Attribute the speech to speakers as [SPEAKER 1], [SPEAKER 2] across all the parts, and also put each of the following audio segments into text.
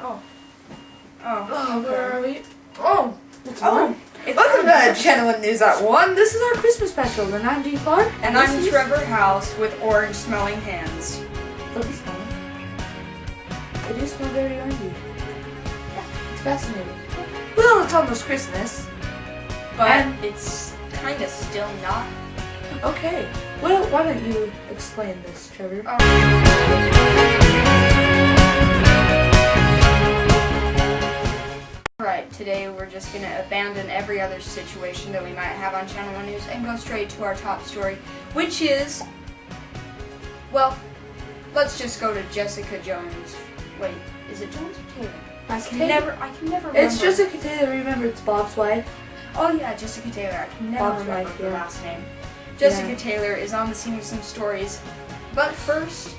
[SPEAKER 1] Oh.
[SPEAKER 2] Oh, where are we?
[SPEAKER 1] Oh, it's on.
[SPEAKER 2] Welcome to Channel 1 News at 1. This is our Christmas special. And I'm D. Clark.
[SPEAKER 1] And I'm Trevor House with orange smelling hands.
[SPEAKER 2] Look, it's smelling. It do smell very orangey. Yeah, it's fascinating. Well, it's almost Christmas.
[SPEAKER 1] But it's kind of still not.
[SPEAKER 2] Okay. Well, why don't you explain this, Trevor?
[SPEAKER 1] Alright, today we're just going to abandon every other situation that we might have on Channel 1 News and go straight to our top story, which is, well, let's just go to Jessica Jones. Wait, is it Jones or Taylor? I can never remember.
[SPEAKER 2] It's Jessica Taylor. Remember, it's Bob's wife.
[SPEAKER 1] Oh yeah, Jessica Taylor. I can never
[SPEAKER 2] Bob's
[SPEAKER 1] remember
[SPEAKER 2] wife,
[SPEAKER 1] her
[SPEAKER 2] yeah.
[SPEAKER 1] last name. Jessica Taylor is on the scene with some stories, but first,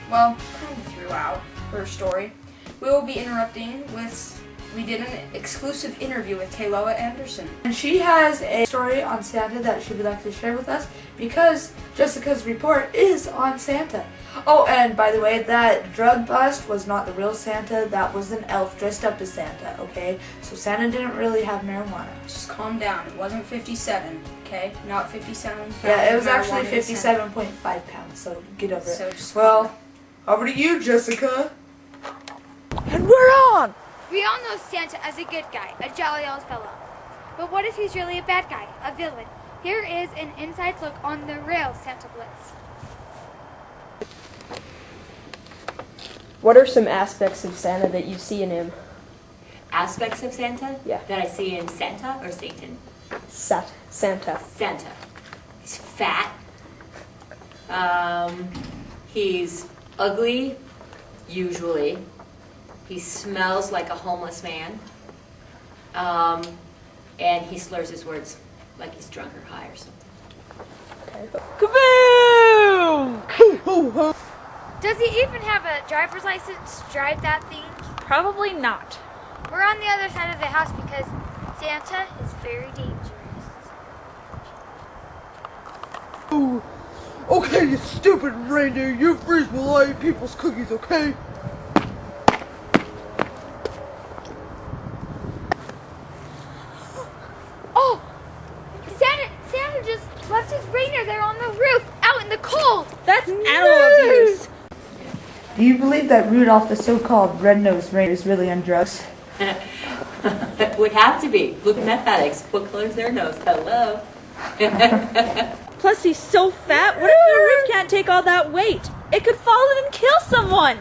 [SPEAKER 1] well, kind of throughout her story, we will be interrupting with, we did an exclusive interview with Kayloa Anderson.
[SPEAKER 2] And she has a story on Santa that she would like to share with us because Jessica's report is on Santa. Oh, and by the way, that drug bust was not the real Santa. That was an elf dressed up as Santa, okay? So Santa didn't really have marijuana.
[SPEAKER 1] Just calm down. It wasn't 57, okay? Not 57 pounds.
[SPEAKER 2] Yeah, it was
[SPEAKER 1] of
[SPEAKER 2] actually
[SPEAKER 1] marijuana
[SPEAKER 2] 57.5 pounds, so get over
[SPEAKER 1] So
[SPEAKER 2] it.
[SPEAKER 1] just
[SPEAKER 2] Well, over to you, Jessica.
[SPEAKER 3] And we're on! We all know Santa as a good guy, a jolly old fellow. But what if he's really a bad guy, a villain? Here is an inside look on the real Santa Blitz.
[SPEAKER 4] What are some aspects of Santa that you see in him?
[SPEAKER 5] Aspects of Santa?
[SPEAKER 4] Yeah.
[SPEAKER 5] That I see in Santa or Satan?
[SPEAKER 4] Santa.
[SPEAKER 5] Santa. He's fat. He's ugly, usually. He smells like a homeless man. And he slurs his words like he's drunk or high or something.
[SPEAKER 4] Kaboom!
[SPEAKER 3] Does he even have a driver's license to drive that thing?
[SPEAKER 6] Probably not.
[SPEAKER 3] We're on the other side of the house because Santa is very dangerous.
[SPEAKER 7] Okay, you stupid reindeer, you freeze while I eat people's cookies, okay?
[SPEAKER 3] Oh! Santa just left his reindeer there on the roof, out in the cold!
[SPEAKER 6] That's animal abuse.
[SPEAKER 2] Do you believe that Rudolph, the so-called red-nosed reindeer, is really on drugs?
[SPEAKER 5] It would have to be. Look at meth addicts. What color's their nose? Hello.
[SPEAKER 6] Plus, he's so fat. What if the roof can't take all that weight? It could fall in and kill someone.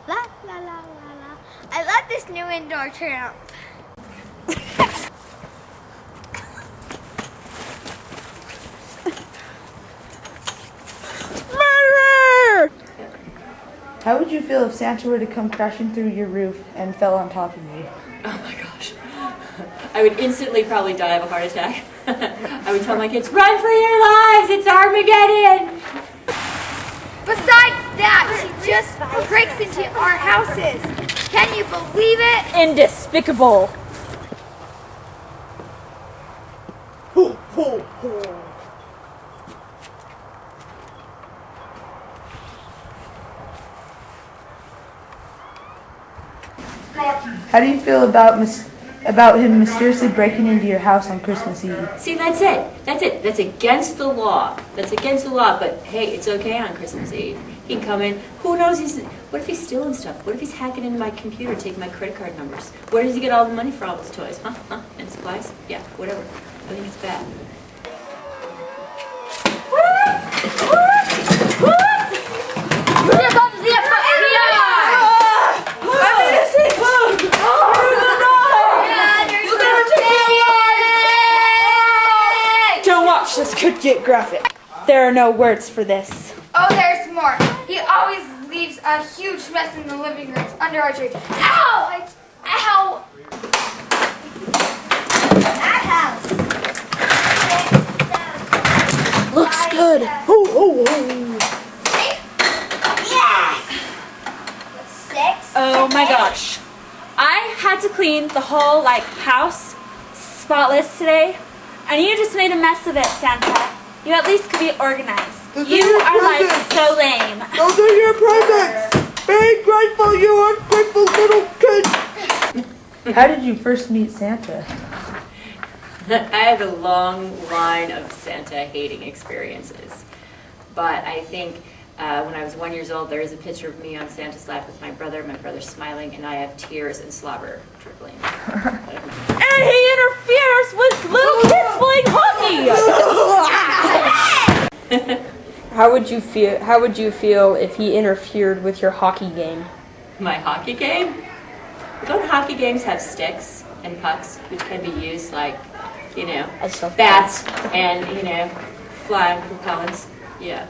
[SPEAKER 3] La la la la la. I love this new indoor tramp.
[SPEAKER 2] How would you feel if Santa were to come crashing through your roof and fell on top of you?
[SPEAKER 5] Oh my gosh. I would instantly probably die of a heart attack. I would tell my kids, run for your lives, it's Armageddon!
[SPEAKER 3] Besides that, she just breaks into our houses. Can you believe it?
[SPEAKER 6] Indespicable.
[SPEAKER 7] Ho, ho, ho.
[SPEAKER 2] How do you feel about him mysteriously breaking into your house on Christmas Eve?
[SPEAKER 5] See, that's it. That's against the law. But hey, it's okay on Christmas Eve. He can come in. Who knows? What if he's stealing stuff? What if he's hacking into my computer, taking my credit card numbers? Where does he get all the money for all his toys? Huh? And supplies? Yeah, whatever. I think it's bad.
[SPEAKER 6] This could get graphic. There are no words for this.
[SPEAKER 3] Oh, there's more. He always leaves a huge mess in the living room under our tree. Ow! Ow! That house.
[SPEAKER 6] Looks good.
[SPEAKER 7] Ho, ho, ho.
[SPEAKER 3] Yes. 6.
[SPEAKER 6] Oh my gosh. I had to clean the whole house spotless today. And you just made a mess of it, Santa. You at least could be organized. You are so lame.
[SPEAKER 7] Those are your presents. Be grateful. you ungrateful little kid!
[SPEAKER 2] How did you first meet Santa?
[SPEAKER 5] I have a long line of Santa hating experiences. But I think when I was 1 year old, there is a picture of me on Santa's lap with my brother's smiling, and I have tears and slobber dribbling.
[SPEAKER 6] And he interferes with little kids playing hockey!
[SPEAKER 4] How would you feel if he interfered with your hockey game?
[SPEAKER 5] My hockey game? Don't hockey games have sticks and pucks, which can be used like,
[SPEAKER 4] As self-defense.
[SPEAKER 5] bats and, flying propellants? Yeah.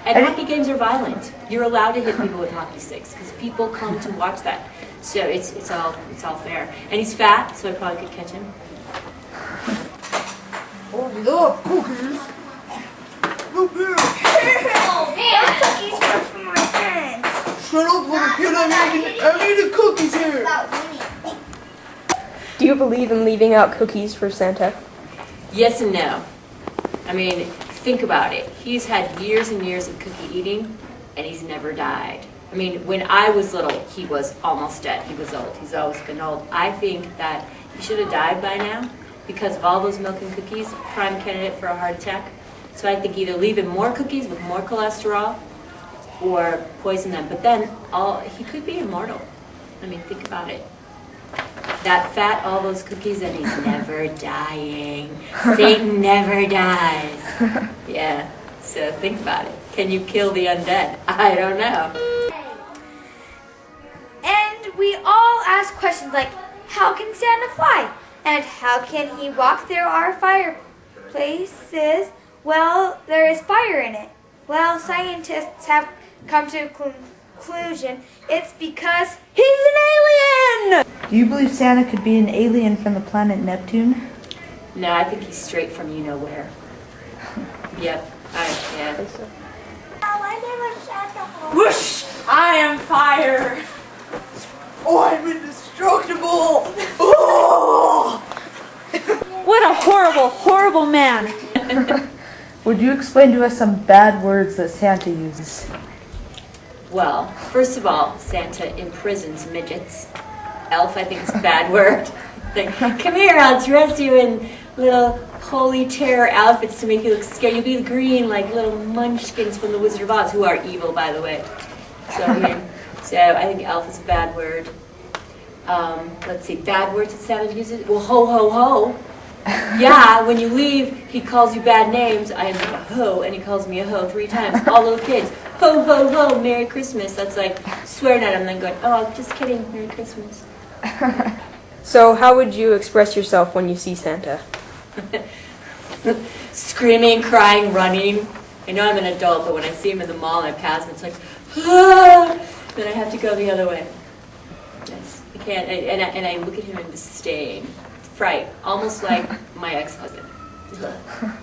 [SPEAKER 5] And hockey games are violent. You're allowed to hit people with hockey sticks because people come to watch that. So it's all fair. And he's fat, so I probably could catch him.
[SPEAKER 7] Oh, we love cookies. Look here.
[SPEAKER 3] Oh man, cookies were from my friends.
[SPEAKER 7] Shut up, little kid. I'm eating cookies here.
[SPEAKER 4] Do you believe in leaving out cookies for Santa?
[SPEAKER 5] Yes and no. I mean, think about it. He's had years and years of cookie eating, and he's never died. I mean, when I was little, he was almost dead. He was old. He's always been old. I think that he should have died by now because of all those milk and cookies, prime candidate for a heart attack. So I think either leave him more cookies with more cholesterol or poison them. But then he could be immortal. I mean, think about it. That fat, all those cookies, and he's never dying. Satan never dies. Yeah, so think about it. Can you kill the undead? I don't know.
[SPEAKER 3] And we all ask questions like, how can Santa fly? And how can he walk through our fireplaces? Well, there is fire in it. Well, scientists have come to a conclusion. It's because
[SPEAKER 6] He's an alien!
[SPEAKER 2] Do you believe Santa could be an alien from the planet Neptune?
[SPEAKER 5] No, I think he's straight from you-know-where. Yep, yeah.
[SPEAKER 6] Whoosh! I am fire!
[SPEAKER 7] Oh, I'm indestructible. Oh!
[SPEAKER 6] What a horrible, horrible man!
[SPEAKER 2] Would you explain to us some bad words that Santa uses?
[SPEAKER 5] Well, first of all, Santa imprisons midgets. Elf, I think, is a bad word. Like, come here, I'll dress you in little holy terror outfits to make you look scared. You'll be green like little munchkins from the Wizard of Oz, who are evil, by the way. So I think elf is a bad word. Let's see, bad words that Santa uses? Well, ho, ho, ho. Yeah, when you leave, he calls you bad names. I am a hoe, and he calls me a hoe 3 times. All little kids, ho, ho, ho, Merry Christmas. That's like swearing at him and then going, oh, just kidding, Merry Christmas.
[SPEAKER 4] So how would you express yourself when you see Santa?
[SPEAKER 5] Screaming, crying, running. I know I'm an adult, but when I see him in the mall and I pass him, it's like, ah! Then I have to go the other way. Yes, I can't. And I look at him in disdain, fright, almost like my ex-husband.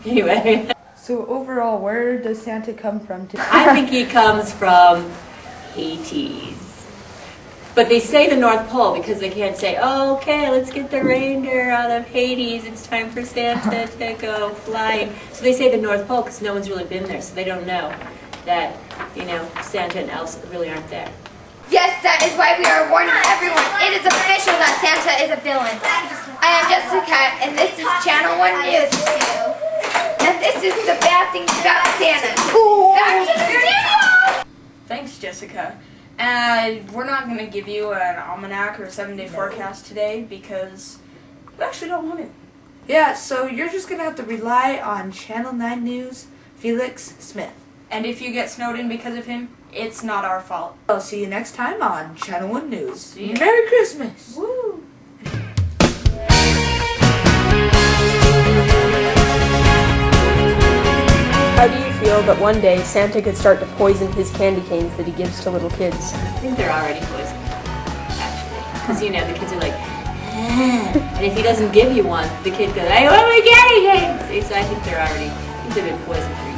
[SPEAKER 5] Anyway.
[SPEAKER 2] So overall, where does Santa come from?
[SPEAKER 5] I think he comes from Hades. But they say the North Pole because they can't say, oh, okay, let's get the reindeer out of Hades. It's time for Santa to go flying. So they say the North Pole because no one's really been there, so they don't know that, Santa and elves really aren't there.
[SPEAKER 3] yes, that is why we are warning everyone. It is official that Santa is a villain. I am Jessica, and this is Channel 1 News. And this is the bad things about Santa. Back to the studio!
[SPEAKER 1] Thanks, Jessica. We're not going to give you an almanac or a 7-day forecast today because we actually don't want to.
[SPEAKER 2] Yeah, so you're just going to have to rely on Channel 9 News, Felix Smith.
[SPEAKER 1] And if you get snowed in because of him, it's not our fault.
[SPEAKER 2] I'll see you next time on Channel 1 News.
[SPEAKER 1] See ya.
[SPEAKER 2] Merry Christmas!
[SPEAKER 1] Woo!
[SPEAKER 4] How do you feel that one day Santa could start to poison his candy canes that he gives to little kids?
[SPEAKER 5] I think they're already poisoned, actually. Because, the kids are like, and if he doesn't give you one, the kid goes, I want my candy canes! So I think they've been poisoned for